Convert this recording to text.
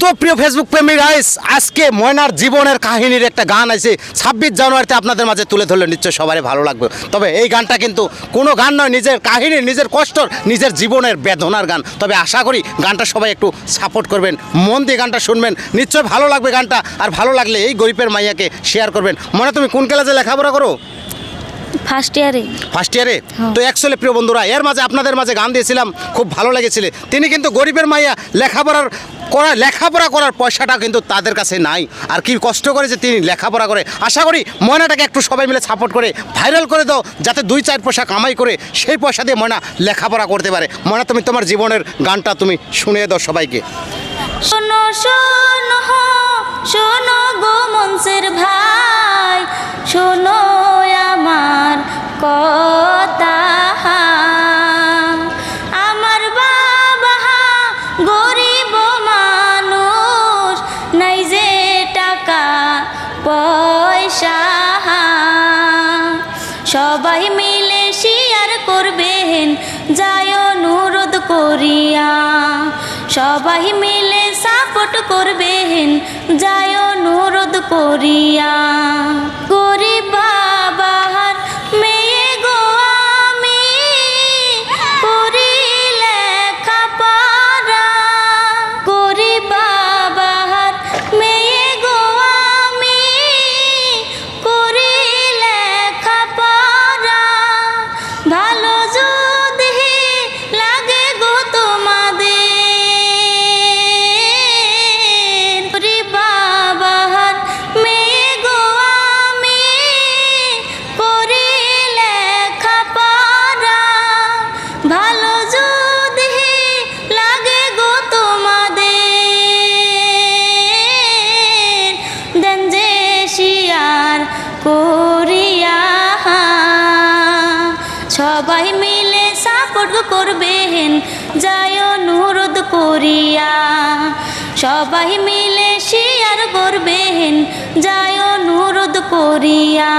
তো প্রিয় ফেসবুক প্রেমী গাইস, আজকে ময়নার জীবনের কাহিনীর একটা গান আছে 26 জানুয়ারিতে আপনাদের মাঝে তুলে ধরলে নিশ্চয় সবারই ভালো লাগবে। তবে এই গানটা কিন্তু কোনো গান নয়, নিজের কাহিনী, নিজের কষ্ট, নিজের জীবনের বেদনার গান। তবে আশা করি গানটা সবাই একটু সাপোর্ট করবেন, মন দিয়ে গানটা শুনবেন, নিশ্চয় ভালো লাগবে গানটা। আর ভালো লাগলে এই গরিবের মাইয়াকে শেয়ার করবেন। মনে তুমি কোন ক্লাসে লেখাপড়া করো? ফার্স্ট ইয়ারে। ফার্স্ট ইয়ারে? তো অ্যাকচুয়ালি প্রিয় বন্ধুরা, এর মাঝে আপনাদের মাঝে গান দিয়েছিলাম, খুব ভালো লেগেছিল। তিনি কিন্তু গরিবের মাইয়া, লেখাপড়া করার পয়সাটা কিন্তু তাদের কাছে নাই। আর কি কষ্ট করেছে তিনি লেখাপড়া করে। আশা করি ময়নাটাকে একটু সবাই মিলে সাপোর্ট করে ভাইরাল করে দাও, যাতে 2-4 পয়সা কামাই করে সেই পয়সা দিয়ে ময়না লেখাপড়া করতে পারে। ময়না, তুমি তোমার জীবনের গানটা তুমি শুনিয়ে দাও সবাইকে। শোনো শোনো শোনো গো মনসের ভাই, শোনো আমার কথা। আমার বাবা গরিব মানুষ, নাই যে টাকা পয়সা। সবাই মিলে শেয়ার করবেন যায় অনুরোধ করিয়া, সবাই মিলে সাপোর্ট করবেন যায় অনুরোধ করিয়া। গরিব বাবার মেয়ে গো আমি, করি লেখাপড়া। গরিব বাবার মেয়ে গো আমি, করি লেখাপড়া। ভালো যদি লাগে গো তোমাদের, গরিব বাবার মেয়ে গো আমি, করি লেখাপড়া। ভালো যদি লাগে গো তোমাদের, দেন যে শেয়ার করিয়া। সবাই মিলে সাপোর্ট করবেন যায় অনুরোধ করিয়া, সবাই মিলে শেয়ার করবেন যায় অনুরোধ করিয়া।